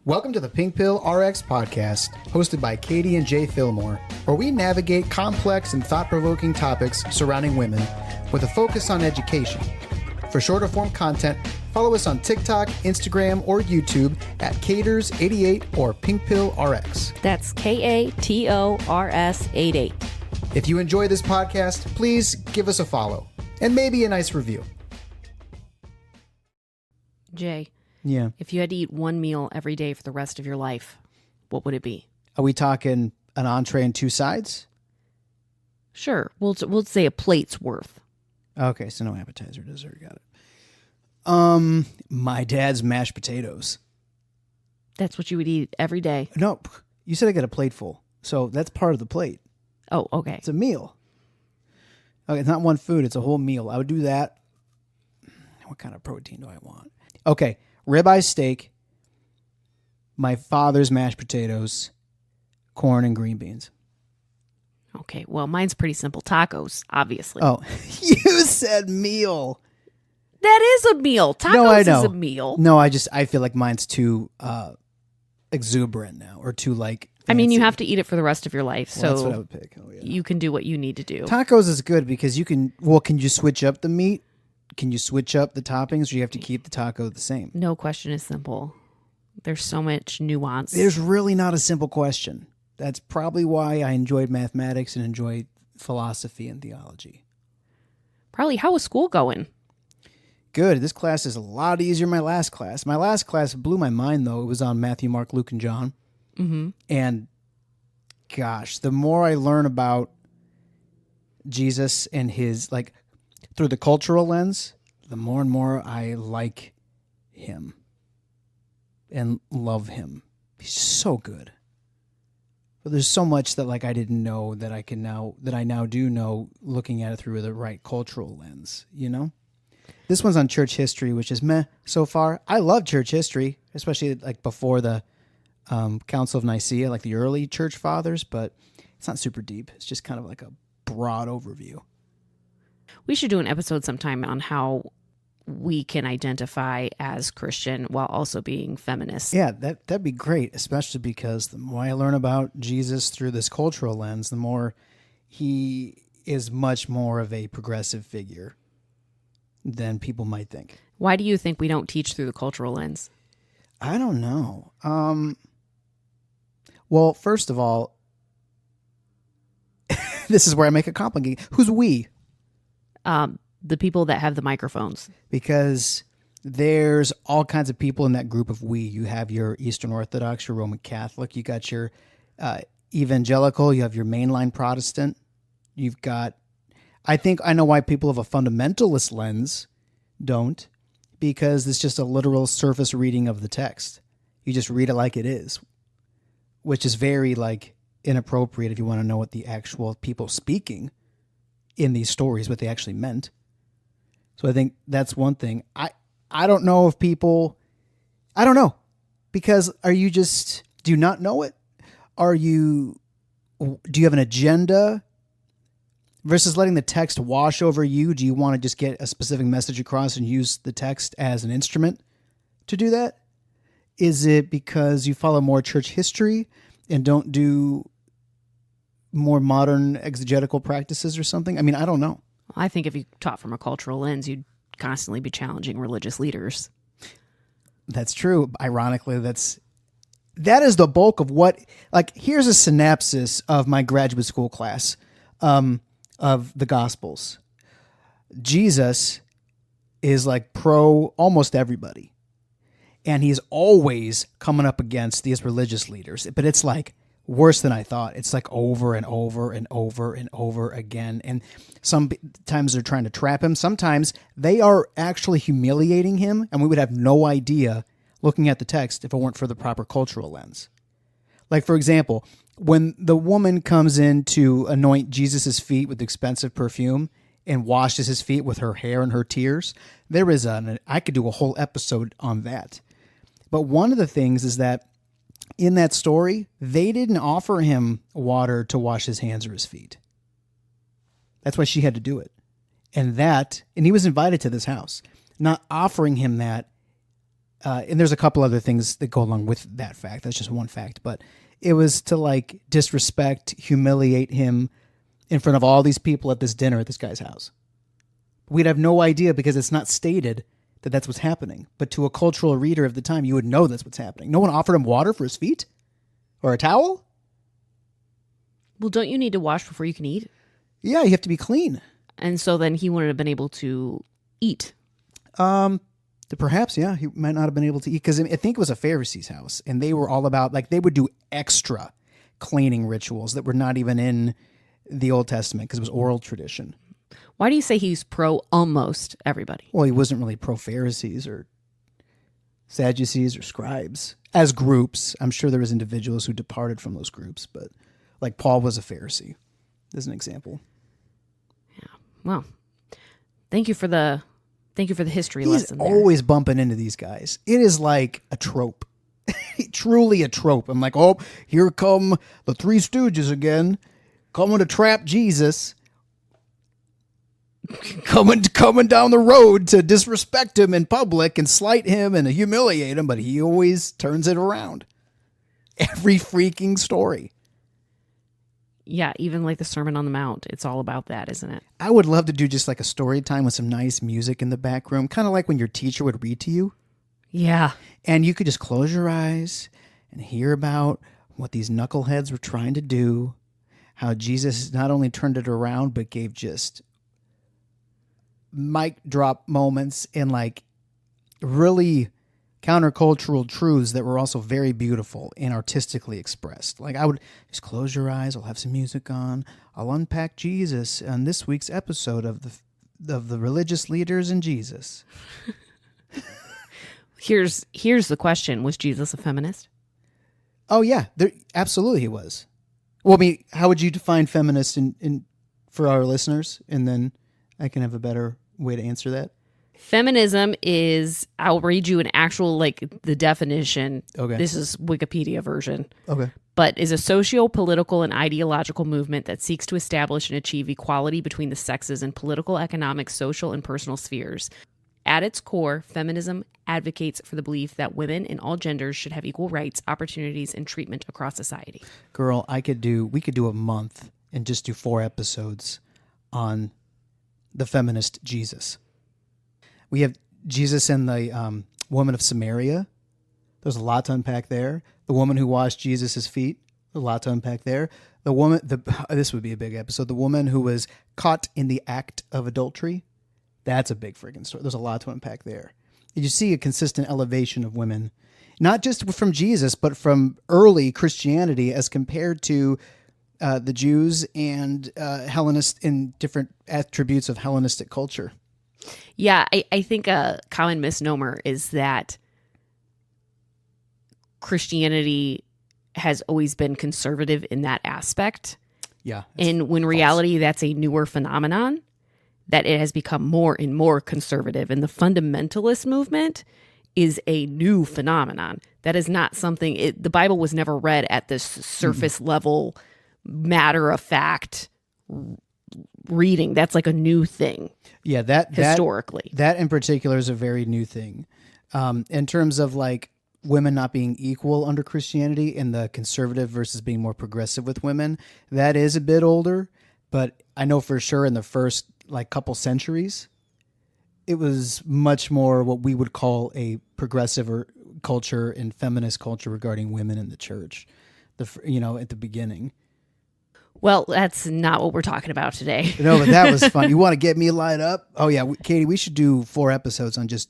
Welcome to the Pink Pill RX podcast, hosted by Katie and Jay Fillmore, where we navigate complex and thought-provoking topics surrounding women with a focus on education. For shorter form content, follow us on TikTok, Instagram, or YouTube at Caters88 or Pink Pill RX. That's KATORS88. If you enjoy this podcast, please give us a follow and maybe a nice review. Jay. Yeah. If you had to eat one meal every day for the rest of your life, what would it be? Are we talking an entree and two sides? Sure. We'll say a plate's worth. Okay, so no appetizer, dessert, got it. My dad's mashed potatoes. That's what you would eat every day? No, you said I got a plate full, so that's part of the plate. Oh, okay. It's a meal. Okay, it's not one food, it's a whole meal. I would do that. What kind of protein do I want? Okay. Ribeye steak, my father's mashed potatoes, corn, and green beans. Okay, well, mine's pretty simple. Tacos, obviously. Oh, you said meal. That is a meal. Tacos no, I know. is a meal. No, I feel like mine's too exuberant now, or too like fancy. I mean, you have to eat it for the rest of your life, Well, that's so what I would pick. Oh, yeah. you can do what you need to do. Tacos is good because can you switch up the meat? Can you switch up the toppings, or do you have to keep the taco the same? No question is simple. There's so much nuance. There's really not a simple question. That's probably why I enjoyed mathematics and enjoyed philosophy and theology. Probably. How was school going? Good. This class is a lot easier than my last class. My last class blew my mind, though. It was on Matthew, Mark, Luke, and John. Mm-hmm. And gosh, the more I learn about Jesus and his, through the cultural lens, the more and more I like him and love him. He's so good. But there's so much that I didn't know that I now do know, looking at it through the right cultural lens, you know? This one's on church history, which is meh so far. I love church history, especially before the Council of Nicaea, the early church fathers, but it's not super deep. It's just kind of a broad overview. We should do an episode sometime on how we can identify as Christian while also being feminist. Yeah, that'd be great, especially because the more I learn about Jesus through this cultural lens, the more he is much more of a progressive figure than people might think. Why do you think we don't teach through the cultural lens? I don't know. Well, first of all, this is where I make it complicated. Who's we? The people that have the microphones. Because there's all kinds of people in that group of we. You have your Eastern Orthodox, your Roman Catholic, you got your evangelical, you have your mainline Protestant, you've got, I think I know why people of a fundamentalist lens don't, because it's just a literal surface reading of the text. You just read it like it is, which is very inappropriate if you want to know what the actual people speaking in these stories, what they actually meant. So I think that's one thing. I don't know if people, I don't know, because do you not know it? Do you have an agenda versus letting the text wash over you? Do you want to just get a specific message across and use the text as an instrument to do that? Is it because you follow more church history and don't do more modern exegetical practices or something? I mean, I don't know. I think if you taught from a cultural lens, you'd constantly be challenging religious leaders. That's true. Ironically, that is the bulk of what, here's a synopsis of my graduate school class of the Gospels. Jesus is pro almost everybody. And he's always coming up against these religious leaders. But it's worse than I thought. It's over and over and over and over again. And sometimes they're trying to trap him. Sometimes they are actually humiliating him, and we would have no idea looking at the text if it weren't for the proper cultural lens. For example, when the woman comes in to anoint Jesus' feet with expensive perfume and washes his feet with her hair and her tears, there is I could do a whole episode on that. But one of the things is that in that story, they didn't offer him water to wash his hands or his feet. That's why she had to do it. And he was invited to this house. Not offering him that and there's a couple other things that go along with that fact. That's just one fact. But it was to like disrespect, humiliate him in front of all these people at this dinner at this guy's house. We'd have no idea because it's not stated that that's what's happening. But to a cultural reader of the time, you would know that's what's happening. No one offered him water for his feet or a towel. Well, don't you need to wash before you can eat? Yeah, you have to be clean. And so then he wouldn't have been able to eat. Perhaps, yeah, he might not have been able to eat because I think it was a Pharisee's house, and they were all about like they would do extra cleaning rituals that were not even in the Old Testament because it was oral tradition. Why do you say he's pro almost everybody? Well, he wasn't really pro Pharisees or Sadducees or scribes as groups. I'm sure there was individuals who departed from those groups, but like Paul was a Pharisee, as an example. Yeah. Well, thank you for the history He's lesson there. always bumping into these guys. It is like a trope. Truly a trope. I'm like, oh, here come the Three Stooges again, coming to trap Jesus. Coming down the road to disrespect him in public and slight him and humiliate him, but he always turns it around. Every freaking story. Yeah, even like the Sermon on the Mount. It's all about that, isn't it? I would love to do just like a story time with some nice music in the back room, kind of like when your teacher would read to you. Yeah. And you could just close your eyes and hear about what these knuckleheads were trying to do, how Jesus not only turned it around, but gave just mic drop moments and like really countercultural truths that were also very beautiful and artistically expressed. Like I would just close your eyes. I'll have some music on. I'll unpack Jesus on this week's episode of the religious leaders and Jesus. Here's the question: was Jesus a feminist? Oh yeah, absolutely he was. Well, I mean, how would you define feminist in for our listeners? And then I can have a better way to answer that. Feminism is, I'll read you an actual, like, the definition. Okay. This is Wikipedia version. Okay. But is a socio-political and ideological movement that seeks to establish and achieve equality between the sexes in political, economic, social, and personal spheres. At its core, feminism advocates for the belief that women in all genders should have equal rights, opportunities, and treatment across society. Girl, we could do a month and just do 4 episodes on the feminist Jesus. We have Jesus and the woman of Samaria. There's a lot to unpack there. The woman who washed Jesus' feet. There's a lot to unpack there. This would be a big episode. The woman who was caught in the act of adultery. That's a big freaking story. There's a lot to unpack there. You see a consistent elevation of women, not just from Jesus, but from early Christianity as compared to the Jews and Hellenist in different attributes of Hellenistic culture. Yeah, I think a common misnomer is that Christianity has always been conservative in that aspect. Yeah. And when reality, that's a newer phenomenon, that it has become more and more conservative. And the fundamentalist movement is a new phenomenon. That is not something, the Bible was never read at this surface level, matter of fact reading. That's like a new thing. Yeah, that historically. That in particular is a very new thing. In terms of like women not being equal under Christianity and the conservative versus being more progressive with women, that is a bit older. But I know for sure in the first like couple centuries, it was much more what we would call a progressive culture and feminist culture regarding women in the church. At the beginning. Well, that's not what we're talking about today. No, but that was fun. You want to get me light up? Oh, yeah. Katie, we should do 4 episodes on just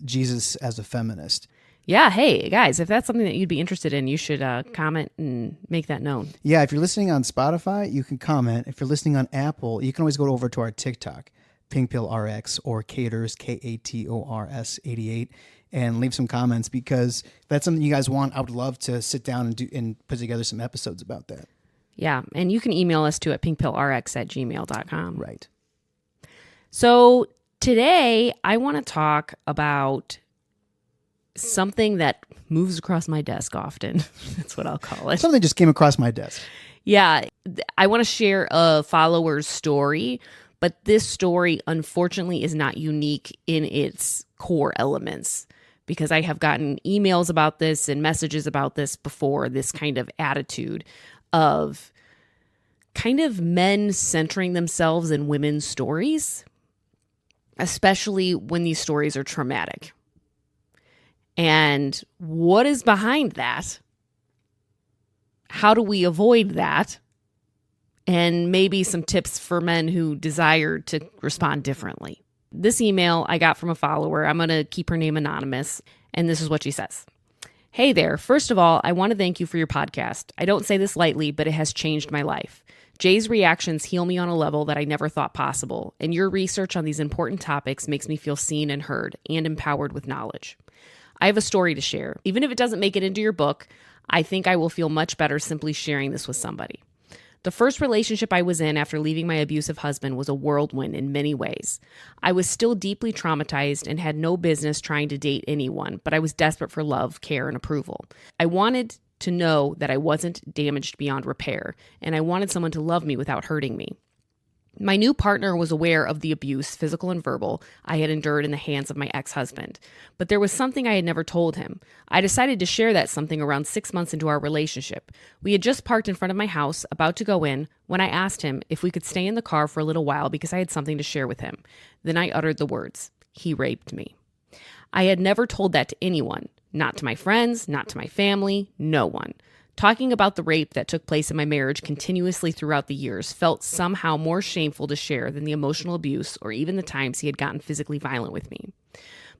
Jesus as a feminist. Yeah. Hey, guys, if that's something that you'd be interested in, you should comment and make that known. Yeah. If you're listening on Spotify, you can comment. If you're listening on Apple, you can always go over to our TikTok, PinkPillRx or Cators, Kators 88, and leave some comments because if that's something you guys want, I would love to sit down and put together some episodes about that. Yeah, and you can email us too at pinkpillrx@gmail.com. Right. So today I want to talk about something that moves across my desk often. That's what I'll call it. Something just came across my desk. Yeah, I want to share a follower's story, but this story unfortunately is not unique in its core elements because I have gotten emails about this and messages about this before, this kind of attitude of kind of men centering themselves in women's stories, especially when these stories are traumatic. And what is behind that? How do we avoid that? And maybe some tips for men who desire to respond differently. This email I got from a follower. I'm going to keep her name anonymous. And this is what she says. Hey there. First of all, I want to thank you for your podcast. I don't say this lightly, but it has changed my life. Jay's reactions heal me on a level that I never thought possible. And your research on these important topics makes me feel seen and heard and empowered with knowledge. I have a story to share. Even if it doesn't make it into your book, I think I will feel much better simply sharing this with somebody. The first relationship I was in after leaving my abusive husband was a whirlwind in many ways. I was still deeply traumatized and had no business trying to date anyone, but I was desperate for love, care, and approval. I wanted to know that I wasn't damaged beyond repair, and I wanted someone to love me without hurting me. My new partner was aware of the abuse, physical and verbal, I had endured in the hands of my ex-husband. But there was something I had never told him. I decided to share that something around 6 months into our relationship. We had just parked in front of my house, about to go in, when I asked him if we could stay in the car for a little while because I had something to share with him. Then I uttered the words, "He raped me." I had never told that to anyone, not to my friends, not to my family, no one. Talking about the rape that took place in my marriage continuously throughout the years felt somehow more shameful to share than the emotional abuse or even the times he had gotten physically violent with me.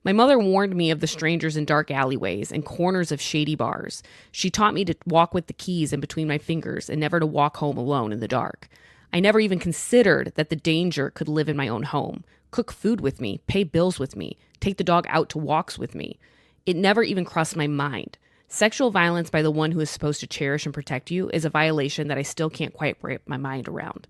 My mother warned me of the strangers in dark alleyways and corners of shady bars. She taught me to walk with the keys in between my fingers and never to walk home alone in the dark. I never even considered that the danger could live in my own home, cook food with me, pay bills with me, take the dog out to walks with me. It never even crossed my mind. Sexual violence by the one who is supposed to cherish and protect you is a violation that I still can't quite wrap my mind around.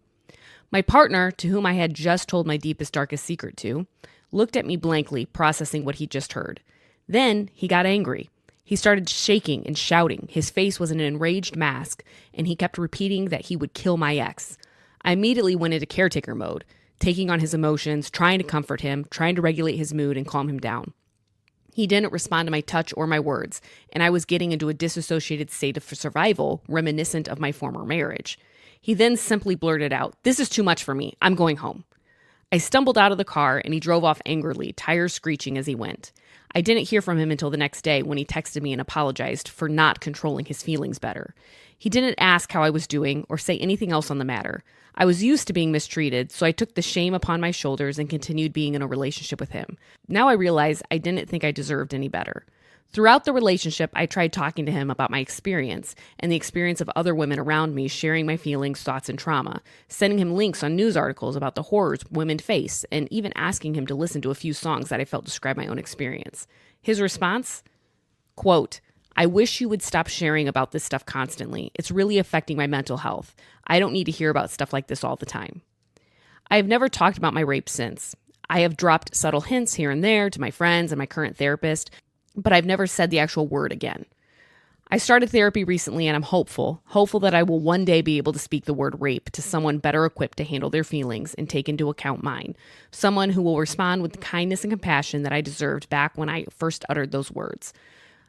My partner, to whom I had just told my deepest, darkest secret to, looked at me blankly, processing what he'd just heard. Then he got angry. He started shaking and shouting. His face was an enraged mask, and he kept repeating that he would kill my ex. I immediately went into caretaker mode, taking on his emotions, trying to comfort him, trying to regulate his mood and calm him down. He didn't respond to my touch or my words, and I was getting into a disassociated state of survival reminiscent of my former marriage. He then simply blurted out, "This is too much for me. I'm going home." I stumbled out of the car, and he drove off angrily, tires screeching as he went. I didn't hear from him until the next day when he texted me and apologized for not controlling his feelings better. He didn't ask how I was doing or say anything else on the matter. I was used to being mistreated, so I took the shame upon my shoulders and continued being in a relationship with him. Now I realize I didn't think I deserved any better. Throughout the relationship, I tried talking to him about my experience and the experience of other women around me, sharing my feelings, thoughts, and trauma, sending him links on news articles about the horrors women face, and even asking him to listen to a few songs that I felt describe my own experience. His response? Quote, "I wish you would stop sharing about this stuff constantly. It's really affecting my mental health. I don't need to hear about stuff like this all the time." I have never talked about my rape since. I have dropped subtle hints here and there to my friends and my current therapist, but I've never said the actual word again. I started therapy recently and I'm hopeful that I will one day be able to speak the word rape to someone better equipped to handle their feelings and take into account mine. Someone who will respond with the kindness and compassion that I deserved back when I first uttered those words.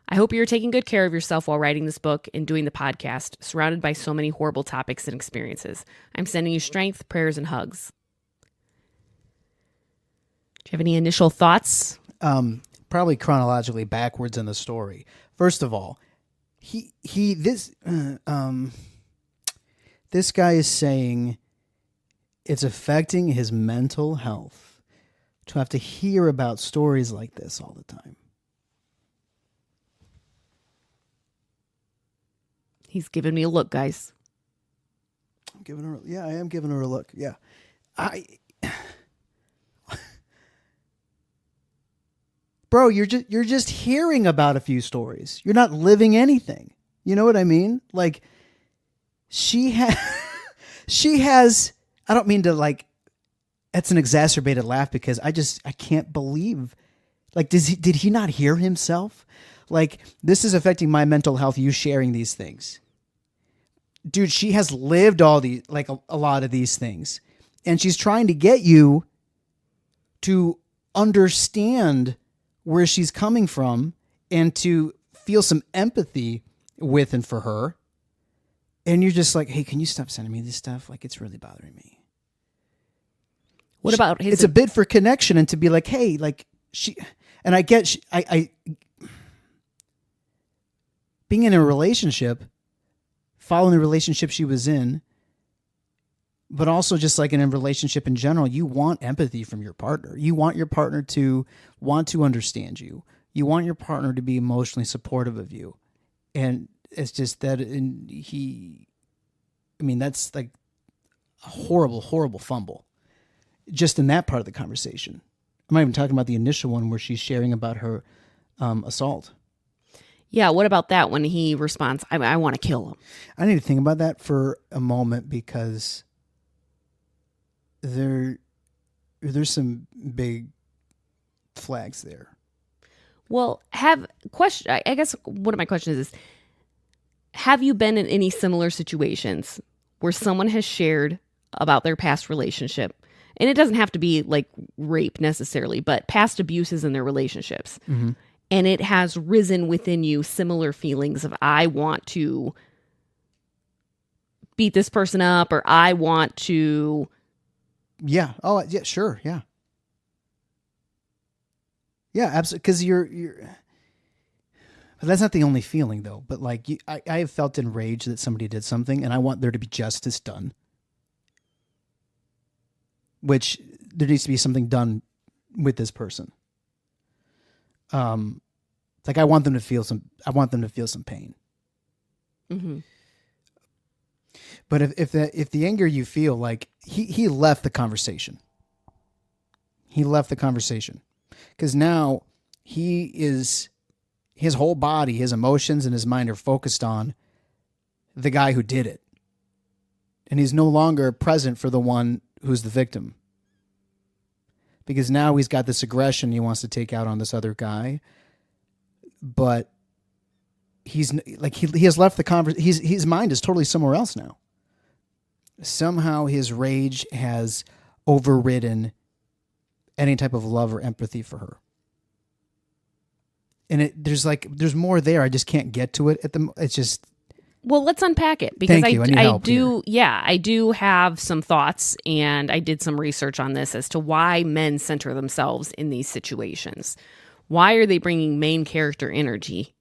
I hope you're taking good care of yourself while writing this book and doing the podcast, surrounded by so many horrible topics and experiences. I'm sending you strength, prayers, and hugs. Do you have any initial thoughts? Probably chronologically backwards in the story. First of all, this guy is saying it's affecting his mental health to have to hear about stories like this all the time. He's giving me a look, guys. I am giving her a look. Yeah. Bro, you're just hearing about a few stories. You're not living anything. You know what I mean? Like she has I don't mean to like that's an exacerbated laugh because I can't believe like did he not hear himself? Like this is affecting my mental health, you sharing these things. Dude, she has lived all these like a lot of these things. And she's trying to get you to understand where she's coming from and to feel some empathy with and for her. And you're just like, hey, can you stop sending me this stuff? Like, it's really bothering me. What about his? It's a bit for connection and to be like, hey, like and I get, I being in a relationship, following the relationship she was in, but also just like in a relationship in general, you want empathy from your partner. You want your partner to want to understand you. You want your partner to be emotionally supportive of you. And it's just that that's like a horrible, horrible fumble just in that part of the conversation. I'm not even talking about the initial one where she's sharing about her assault. Yeah, what about that when he responds, I want to kill him? I need to think about that for a moment because there's some big flags there. Well, I guess one of my questions is, have you been in any similar situations where someone has shared about their past relationship? And it doesn't have to be like rape necessarily, but past abuses in their relationships. Mm-hmm. And it has risen within you similar feelings of, I want to beat this person up, or I want to. Yeah. Oh, yeah, sure. Yeah. Yeah, absolutely. Because you're. But that's not the only feeling, though. But like, I have felt enraged that somebody did something, and I want there to be justice done. Which there needs to be something done with this person. Like I want them to feel some pain. Mm-hmm. But if the anger you feel, like he left the conversation. He left the conversation because now his whole body, his emotions, and his mind are focused on the guy who did it, and he's no longer present for the one who's the victim. Because now he's got this aggression he wants to take out on this other guy, but he's like he has left the conversation. His mind is totally somewhere else now. Somehow his rage has overridden any type of love or empathy for her, and there's more there. I just can't get to it it's just. Well, let's unpack it because I do have some thoughts, and I did some research on this as to why men center themselves in these situations. Why are they bringing main character energy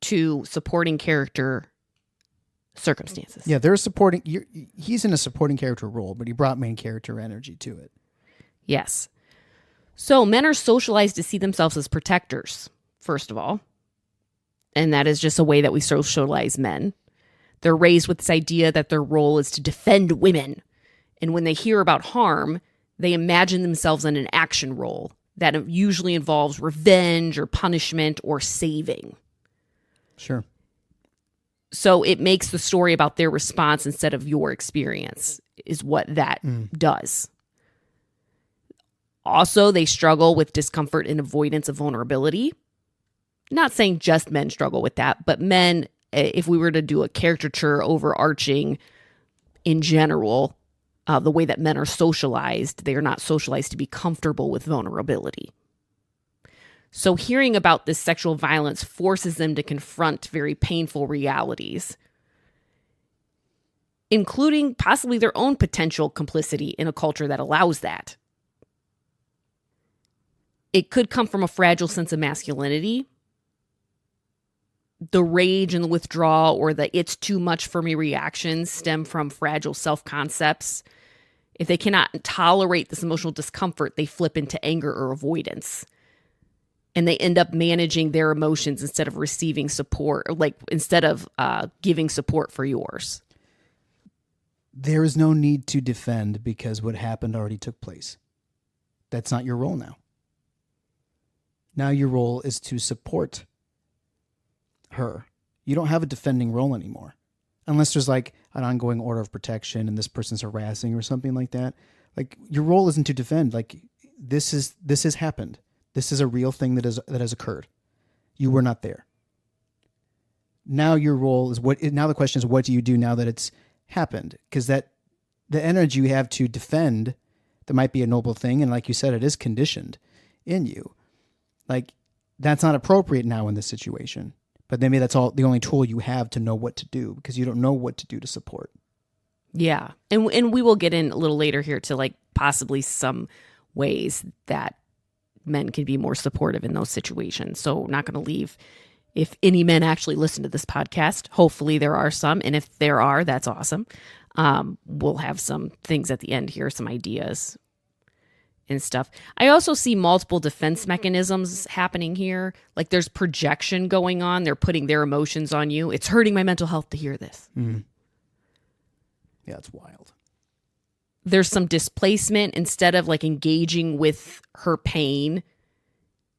to supporting character circumstances? Yeah, he's in a supporting character role, but he brought main character energy to it. Yes. So men are socialized to see themselves as protectors, first of all. And that is just a way that we socialize men. They're raised with this idea that their role is to defend women. And when they hear about harm, they imagine themselves in an action role that usually involves revenge or punishment or saving. Sure. So it makes the story about their response instead of your experience is what that does. Also, they struggle with discomfort and avoidance of vulnerability. Not saying just men struggle with that, but men, if we were to do a caricature overarching in general, the way that men are socialized, they are not socialized to be comfortable with vulnerability. So hearing about this sexual violence forces them to confront very painful realities, including possibly their own potential complicity in a culture that allows that. It could come from a fragile sense of masculinity. The rage and the withdrawal or the it's too much for me reactions stem from fragile self-concepts. If they cannot tolerate this emotional discomfort, they flip into anger or avoidance. And they end up managing their emotions instead of receiving support, or instead of giving support for yours. There is no need to defend because what happened already took place. That's not your role now. Now your role is to support her. You don't have a defending role anymore. Unless there's like an ongoing order of protection and this person's harassing or something like that. Like your role isn't to defend. Like this has happened. This is a real thing that has occurred. You were not there. Now your role is now the question is, what do you do now that it's happened? Because the energy you have to defend, that might be a noble thing. And like you said, it is conditioned in you. Like that's not appropriate now in this situation. But maybe that's all the only tool you have to know what to do, because you don't know what to do to support. Yeah. And we will get in a little later here to like possibly some ways that men can be more supportive in those situations. So we're not going to leave. If any men actually listen to this podcast, hopefully there are some. And if there are, that's awesome. We'll have some things at the end here, some ideas and stuff. I also see multiple defense mechanisms happening here. Like there's projection going on. They're putting their emotions on you. It's hurting my mental health to hear this. Mm-hmm. Yeah, it's wild. There's some displacement. Instead of like engaging with her pain,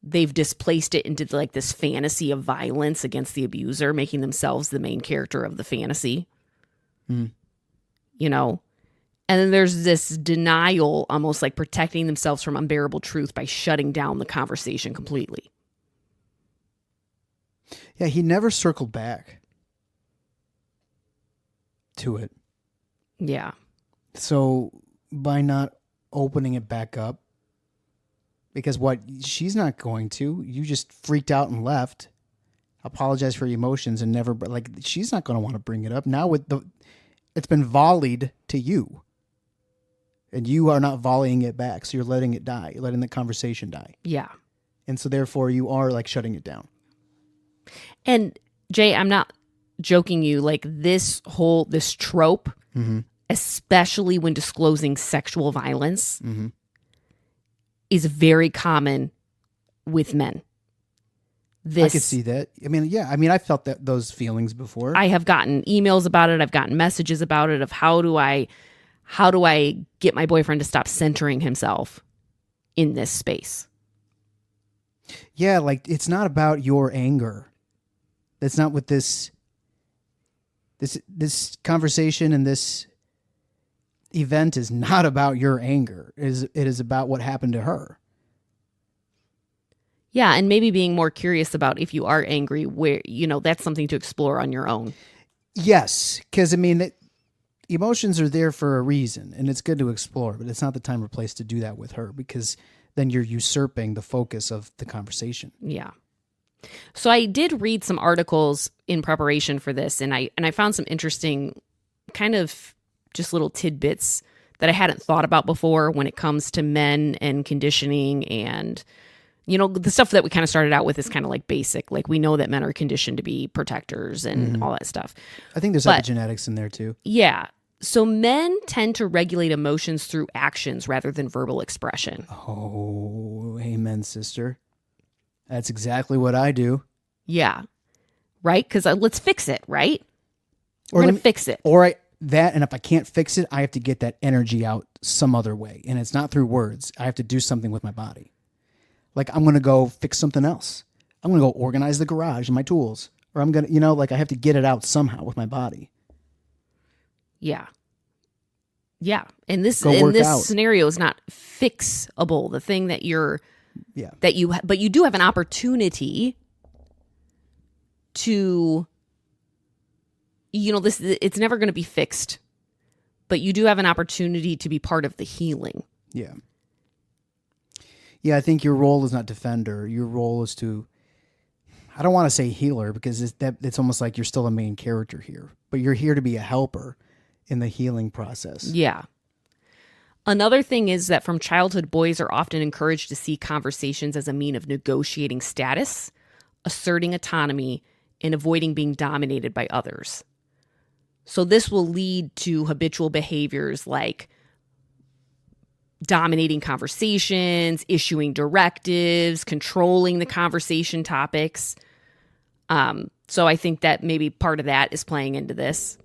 they've displaced it into like this fantasy of violence against the abuser, making themselves the main character of the fantasy. Mm. You know? And then there's this denial, almost like protecting themselves from unbearable truth by shutting down the conversation completely. Yeah, he never circled back to it. Yeah. So by not opening it back up, because what she's not going to, you just freaked out and left, apologize for your emotions and never, like, she's not going to want to bring it up. Now it's been volleyed to you. And you are not volleying it back. So you're letting it die. You're letting the conversation die. Yeah. And so therefore you are like shutting it down. And Jay, I'm not joking you, like this trope, mm-hmm. especially when disclosing sexual violence, mm-hmm. is very common with men. I could see that. I mean, yeah. I mean, I felt those feelings before. I have gotten emails about it. I've gotten messages about it of how do I get my boyfriend to stop centering himself in this space? Yeah, like it's not about your anger. That's not what this conversation and this event is not about your anger. It is about what happened to her. Yeah, and maybe being more curious about if you are angry, where, that's something to explore on your own. Yes, because I mean, emotions are there for a reason, and it's good to explore, but it's not the time or place to do that with her, because then you're usurping the focus of the conversation. Yeah. So I did read some articles in preparation for this, and I found some interesting kind of just little tidbits that I hadn't thought about before when it comes to men and conditioning. And, the stuff that we kind of started out with is kind of like basic. Like we know that men are conditioned to be protectors and mm-hmm. all that stuff. I think there's epigenetics in there too. Yeah. So men tend to regulate emotions through actions rather than verbal expression. Oh, amen, sister. That's exactly what I do. Yeah. Right? Because let's fix it, right? We're going to fix it. And if I can't fix it, I have to get that energy out some other way. And it's not through words. I have to do something with my body. Like I'm going to go fix something else. I'm going to go organize the garage and my tools. Or I'm going to, I have to get it out somehow with my body. Yeah. Yeah. And this scenario is not fixable. The thing that but you do have an opportunity to, it's never going to be fixed, but you do have an opportunity to be part of the healing. Yeah. Yeah. I think your role is not defender. Your role is to, I don't want to say healer, because it's almost like you're still a main character here, but you're here to be a helper in the healing process. Yeah. Another thing is that from childhood, boys are often encouraged to see conversations as a mean of negotiating status, asserting autonomy, and avoiding being dominated by others. So this will lead to habitual behaviors like dominating conversations, issuing directives, controlling the conversation topics. So I think that maybe part of that is playing into this.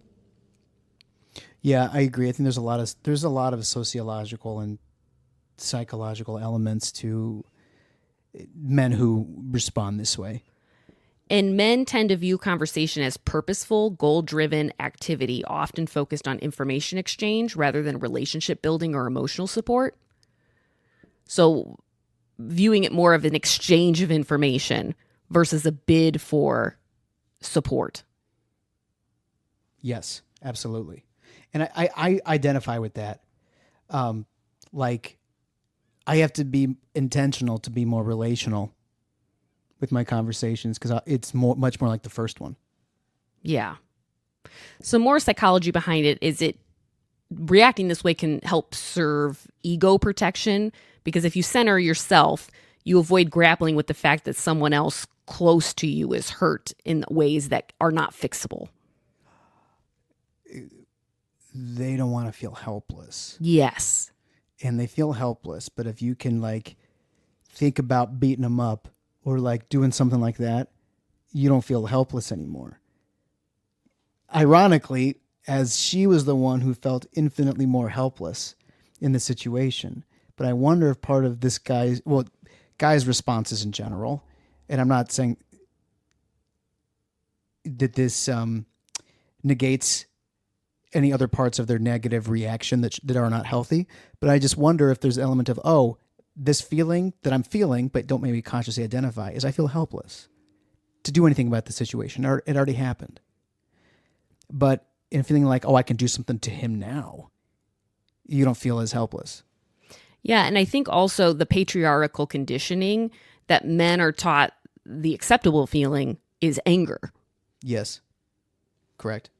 Yeah, I agree. I think there's a lot of sociological and psychological elements to men who respond this way. And men tend to view conversation as purposeful, goal-driven activity, often focused on information exchange rather than relationship building or emotional support. So viewing it more of an exchange of information versus a bid for support. Yes, absolutely. And I identify with that. Like, I have to be intentional to be more relational with my conversations because it's much more like the first one. Yeah. So more psychology behind it is reacting this way can help serve ego protection, because if you center yourself, you avoid grappling with the fact that someone else close to you is hurt in ways that are not fixable. They don't want to feel helpless. Yes. And they feel helpless, but if you can like think about beating them up or like doing something like that, you don't feel helpless anymore. Ironically, as she was the one who felt infinitely more helpless in the situation. But I wonder if part of this guy's responses in general, and I'm not saying that this negates any other parts of their negative reaction that are not healthy, but I just wonder if there's an element of, this feeling that I'm feeling, but don't maybe consciously identify, is I feel helpless to do anything about the situation. It already happened. But in feeling like, I can do something to him now, you don't feel as helpless. Yeah, and I think also the patriarchal conditioning that men are taught the acceptable feeling is anger. Yes, correct.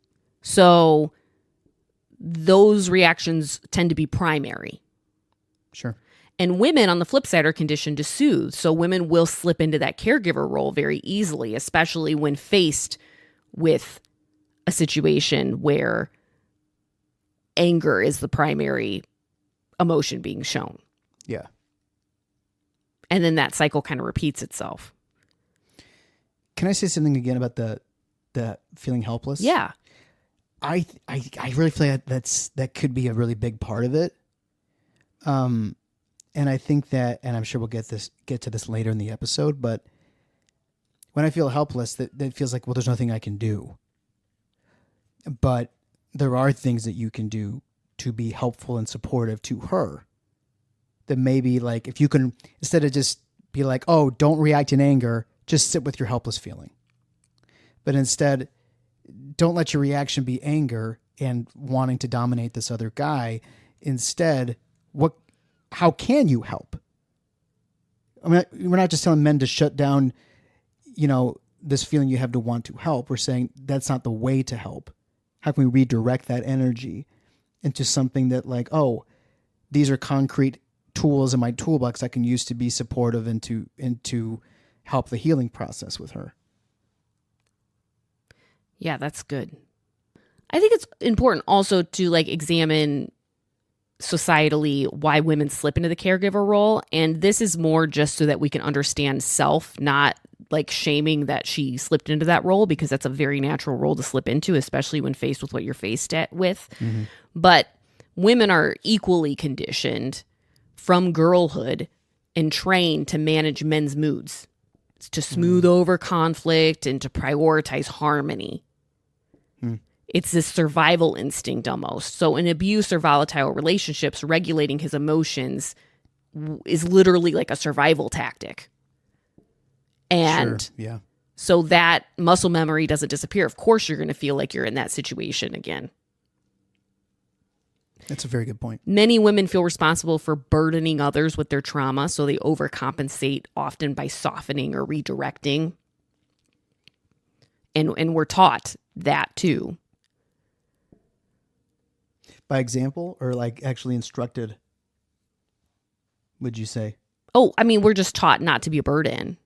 So those reactions tend to be primary. Sure. And women, on the flip side, are conditioned to soothe. So women will slip into that caregiver role very easily, especially when faced with a situation where anger is the primary emotion being shown. Yeah. And then that cycle kind of repeats itself. Can I say something again about the feeling helpless? Yeah. I really feel like that could be a really big part of it. And I think that, and I'm sure we'll get to this later in the episode, but when I feel helpless, that feels like, there's nothing I can do. But there are things that you can do to be helpful and supportive to her. That maybe like, if you can, instead of just be like, don't react in anger, just sit with your helpless feeling. But instead, don't let your reaction be anger and wanting to dominate this other guy. Instead, how can you help? I mean, we're not just telling men to shut down, this feeling you have to want to help. We're saying that's not the way to help. How can we redirect that energy into something that like, these are concrete tools in my toolbox I can use to be supportive and to help the healing process with her. Yeah, that's good. I think it's important also to like examine societally why women slip into the caregiver role. And this is more just so that we can understand self, not like shaming that she slipped into that role, because that's a very natural role to slip into, especially when faced with what you're faced with. Mm-hmm. But women are equally conditioned from girlhood and trained to manage men's moods, to smooth over conflict and to prioritize harmony. It's this survival instinct almost. So in abuse or volatile relationships, regulating his emotions is literally like a survival tactic. And sure. Yeah. So that muscle memory doesn't disappear. Of course, you're going to feel like you're in that situation again. That's a very good point. Many women feel responsible for burdening others with their trauma, so they overcompensate often by softening or redirecting. And we're taught that too. By example, or like actually instructed, would you say? I mean, we're just taught not to be a burden.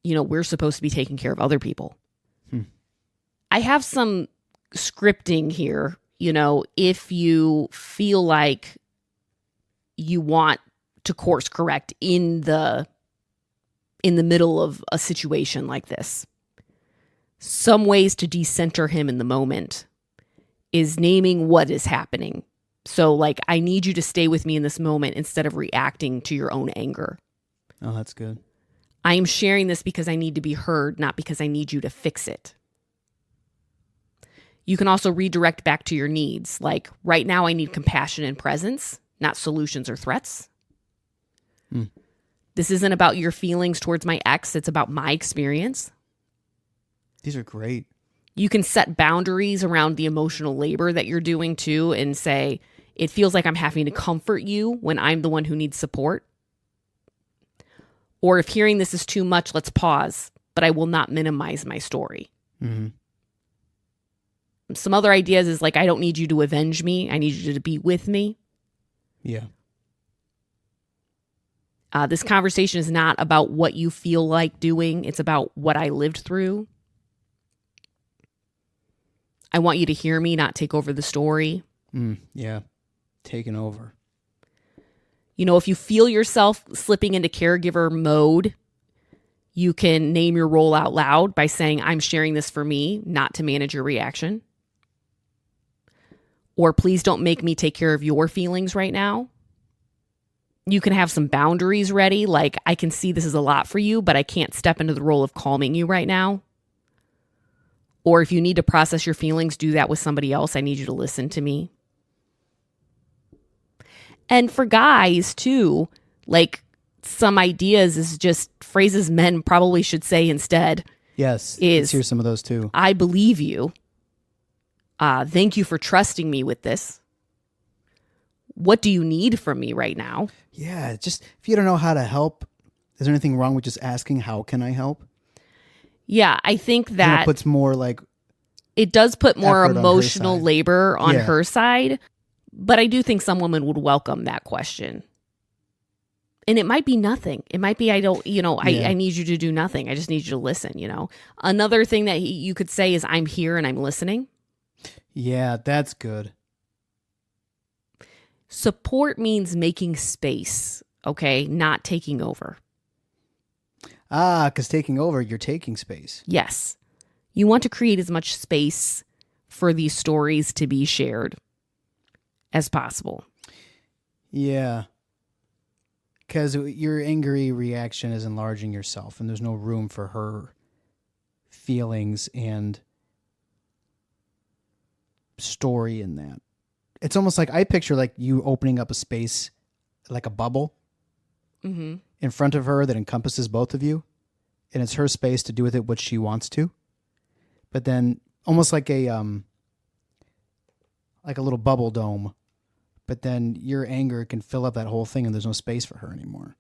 We're supposed to be taking care of other people. I have some scripting here. If you feel like you want to course correct in the middle of a situation like this, some ways to decenter him in the moment is naming what is happening. So like, I need you to stay with me in this moment instead of reacting to your own anger. Oh, that's good. I am sharing this because I need to be heard, not because I need you to fix it. You can also redirect back to your needs. Like, right now I need compassion and presence, not solutions or threats. This isn't about your feelings towards my ex. It's about my experience. These are great. You can set boundaries around the emotional labor that you're doing too, and say, it feels like I'm having to comfort you when I'm the one who needs support. Or if hearing this is too much, let's pause. but I will not minimize my story. Mm-hmm. Some other ideas is like, I don't need you to avenge me. I need you to be with me. Yeah. This conversation is not about what you feel like doing. It's about what I lived through. I want you to hear me, not take over the story. Yeah. Taking over. You know, if you feel yourself slipping into caregiver mode, you can name your role out loud by saying, I'm sharing this for me, not to manage your reaction. Or please don't make me take care of your feelings right now. You can have some boundaries ready, like I can see this is a lot for you, but I can't step into the role of calming you right now. Or if you need to process your feelings, do that with somebody else. I need you to listen to me. And for guys too, like some ideas is just phrases men probably should say instead. Yes. Is, let's hear some of those too. I believe you. Thank you for trusting me with this. What do you need from me right now? Yeah, just if you don't know how to help, is there anything wrong with just asking, how can I help? Yeah, I think that it puts more like it does put more emotional side. labor on Yeah. her side, but I do think some women would welcome that question. And it might be nothing. It might be, I need you to do nothing. I just need you to listen, Another thing that you could say is, I'm here and I'm listening. Yeah, that's good. Support means making space, okay? Not taking over. Because taking over, you're taking space. Yes. You want to create as much space for these stories to be shared as possible. Yeah. Because your angry reaction is enlarging yourself, and there's no room for her feelings and story in that. It's almost like I picture like you opening up a space, like a bubble in front of her that encompasses both of you, and it's her space to do with it what she wants to. But then almost like a little bubble dome. But then your anger can fill up that whole thing, and there's no space for her anymore.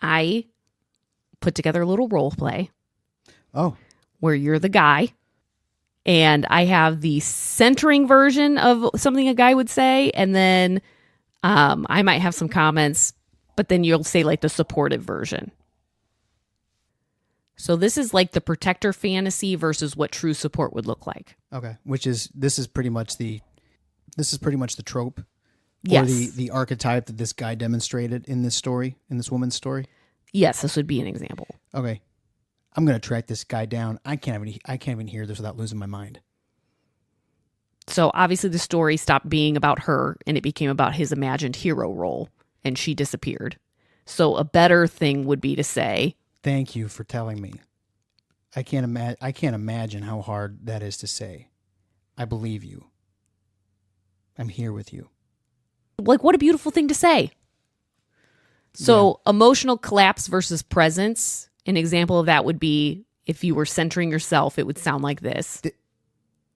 I put together a little role play. Oh. Where you're the guy. And I have the centering version of something a guy would say. And then I might have some comments, but then you'll say like the supportive version. So this is like the protector fantasy versus what true support would look like. Okay. This is pretty much the trope. Yes. Or the archetype that this guy demonstrated in this story, in this woman's story. Yes, this would be an example. Okay. I'm going to track this guy down. I can't even hear this without losing my mind. So obviously the story stopped being about her and it became about his imagined hero role, and she disappeared. So a better thing would be to say, thank you for telling me. I can't imagine how hard that is to say. I believe you. I'm here with you. Like, what a beautiful thing to say. So emotional collapse versus presence. An example of that would be if you were centering yourself, it would sound like this.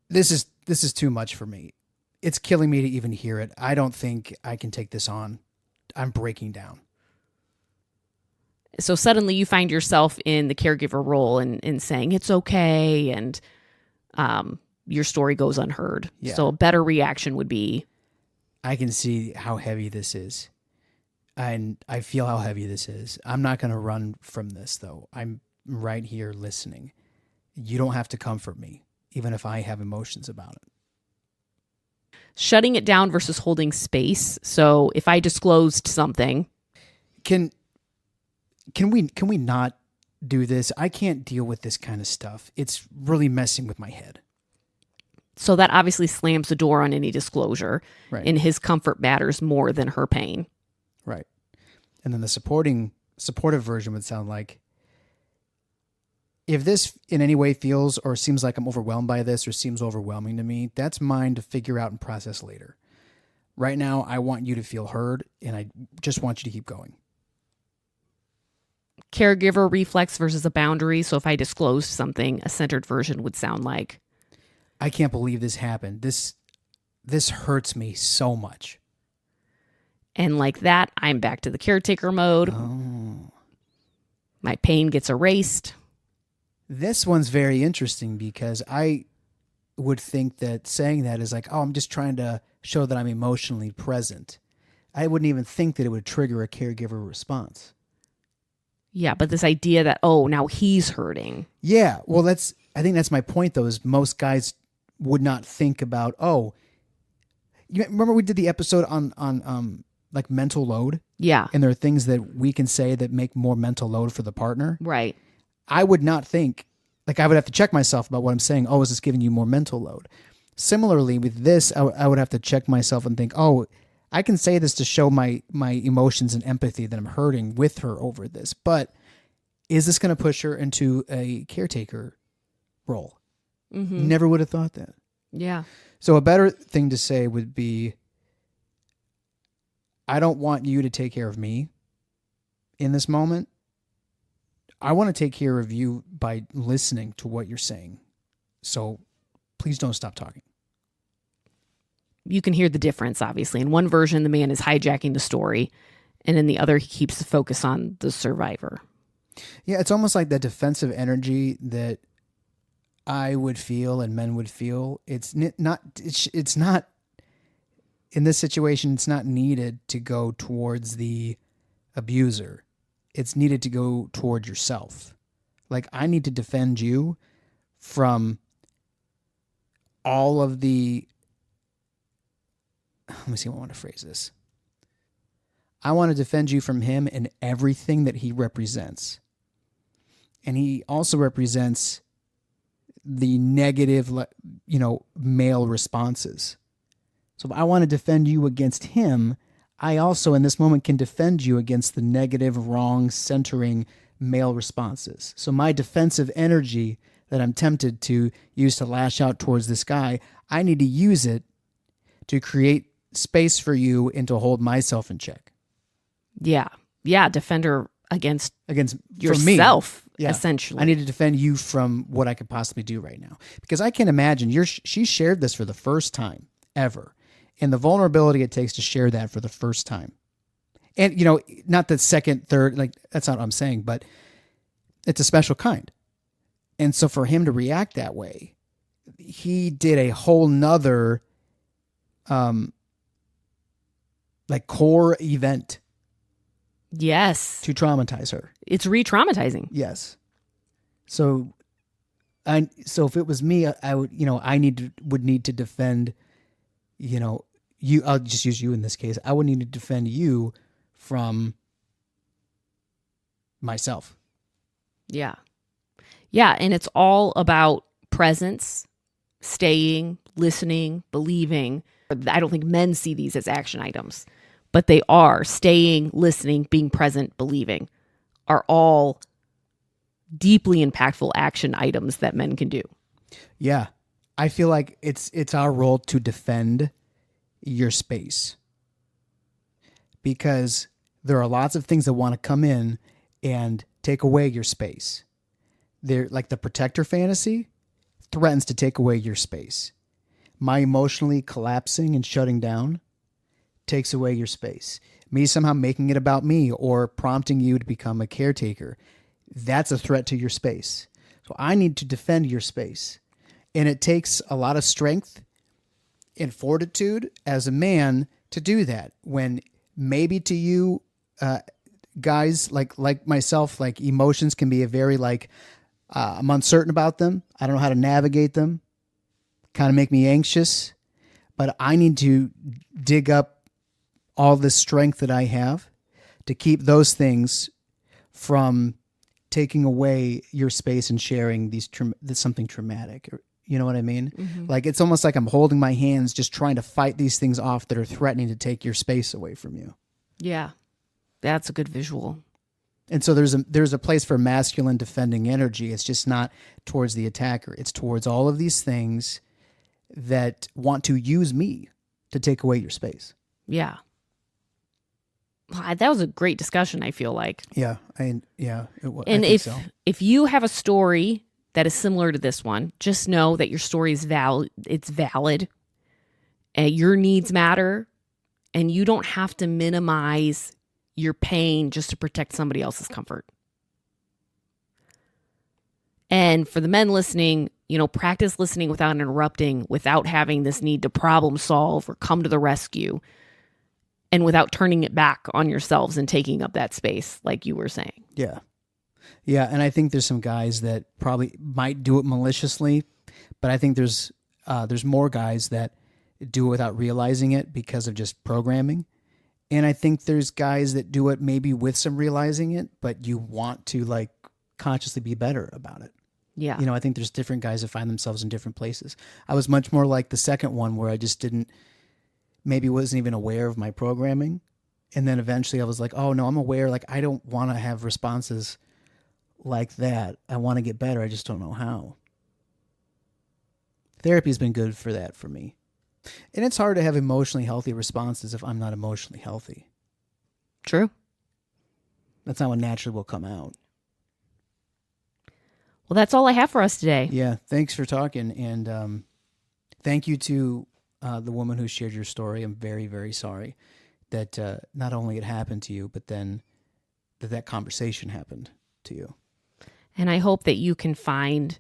This is too much for me. It's killing me to even hear it. I don't think I can take this on. I'm breaking down. So suddenly you find yourself in the caregiver role and saying it's okay, and your story goes unheard. Yeah. So a better reaction would be, I can see how heavy this is. And I feel how heavy this is. I'm not going to run from this, though. I'm right here listening. You don't have to comfort me, even if I have emotions about it. shutting it down versus holding space. So if I disclosed something, can we not do this? I can't deal with this kind of stuff. It's really messing with my head. so that obviously slams the door on any disclosure, Right. and his comfort matters more than her pain. Right. And then the supportive version would sound like, if this in any way feels or seems like I'm overwhelmed by this or seems overwhelming to me, that's mine to figure out and process later. Right now, I want you to feel heard, and I just want you to keep going. Caregiver reflex versus a boundary. So if I disclosed something, a centered version would sound like, I can't believe this happened. This hurts me so much. and like that, I'm back to the caretaker mode. Oh. My pain gets erased. This one's very interesting because I would think that saying that is like, oh, I'm just trying to show that I'm emotionally present. I wouldn't even think that it would trigger a caregiver response. Yeah, but this idea that, oh, now he's hurting. Yeah, well, I think that's my point, though, is most guys would not think about, oh, you remember we did the episode on like mental load? Yeah. And there are things that we can say that make more mental load for the partner. Right. I would not think, like I would have to check myself about what I'm saying. Oh, is this giving you more mental load? Similarly, with this, I would have to check myself and think, oh, I can say this to show my emotions and empathy that I'm hurting with her over this, but is this going to push her into a caretaker role? Mm-hmm. Never would have thought that. Yeah. So a better thing to say would be, I don't want you to take care of me in this moment. I want to take care of you by listening to what you're saying. So please don't stop talking. You can hear the difference, obviously. In one version, the man is hijacking the story, and in the other, he keeps the focus on the survivor. Yeah, it's almost like that defensive energy that I would feel and men would feel. It's not in this situation, it's not needed to go towards the abuser. It's needed to go toward yourself. Like, I need to defend you from all of the... Let me see how I want to phrase this. I want to defend you from him and everything that he represents. And he also represents the negative, male responses. So if I want to defend you against him, I also, in this moment, can defend you against the negative, wrong, centering male responses. So my defensive energy that I'm tempted to use to lash out towards this guy, I need to use it to create space for you and to hold myself in check. Yeah. Yeah. Defender against yourself, essentially. I need to defend you from what I could possibly do right now. Because I can imagine she shared this for the first time ever. And the vulnerability it takes to share that for the first time. And, not the second, third, like, that's not what I'm saying, but it's a special kind. And so for him to react that way, he did a whole nother, core event. Yes. To traumatize her. It's re-traumatizing. Yes. So if it was me, I would, would need to defend, you, I'll just use you in this case. I would need to defend you from myself. Yeah. Yeah. And it's all about presence, staying, listening, believing. I don't think men see these as action items, but they are. Staying, listening, being present, believing are all deeply impactful action items that men can do. Yeah. I feel like it's our role to defend your space, because there are lots of things that want to come in and take away your space. They're like the protector fantasy threatens to take away your space. My emotionally collapsing and shutting down takes away your space. Me somehow making it about me or prompting you to become a caretaker, that's a threat to your space. So I need to defend your space. And it takes a lot of strength and fortitude as a man to do that, when maybe to you, guys like myself, like emotions can be a very I'm uncertain about them. I don't know how to navigate them. Kind of make me anxious, but I need to dig up all the strength that I have to keep those things from taking away your space and sharing something traumatic. You know what I mean? Mm-hmm. Like, it's almost like I'm holding my hands, just trying to fight these things off that are threatening to take your space away from you. Yeah, that's a good visual. And so there's a place for masculine defending energy. It's just not towards the attacker. It's towards all of these things that want to use me to take away your space. Yeah. That was a great discussion, I feel like. Yeah. And if you have a story that is similar to this one, just know that your story is valid. It's valid. And your needs matter. And you don't have to minimize your pain just to protect somebody else's comfort. And for the men listening, practice listening without interrupting, without having this need to problem solve or come to the rescue, and without turning it back on yourselves and taking up that space, like you were saying. Yeah. Yeah. And I think there's some guys that probably might do it maliciously, but I think there's more guys that do it without realizing it because of just programming. And I think there's guys that do it maybe with some realizing it, but you want to like consciously be better about it. Yeah. I think there's different guys that find themselves in different places. I was much more like the second one where I just maybe wasn't even aware of my programming. And then eventually I was like, oh no, I'm aware. Like, I don't want to have responses like that. I want to get better. I just don't know how. Therapy's been good for that for me. And it's hard to have emotionally healthy responses if I'm not emotionally healthy. True. That's not what naturally will come out. Well, that's all I have for us today. Yeah. Thanks for talking. And thank you to the woman who shared your story. I'm very, very sorry that not only it happened to you, but then that conversation happened to you. And I hope that you can find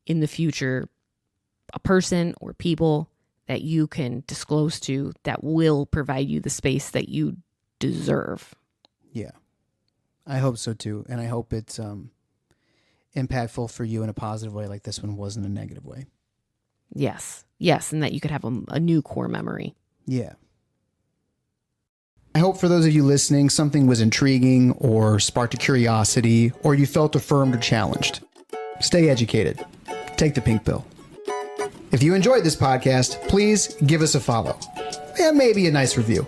in the future a person or people that you can disclose to that will provide you the space that you deserve. Yeah. I hope so too. And I hope it's impactful for you in a positive way like this one was in a negative way. Yes. Yes. And that you could have a new core memory. Yeah. I hope for those of you listening, something was intriguing or sparked a curiosity, or you felt affirmed or challenged. Stay educated. Take the pink pill. If you enjoyed this podcast, please give us a follow and maybe a nice review.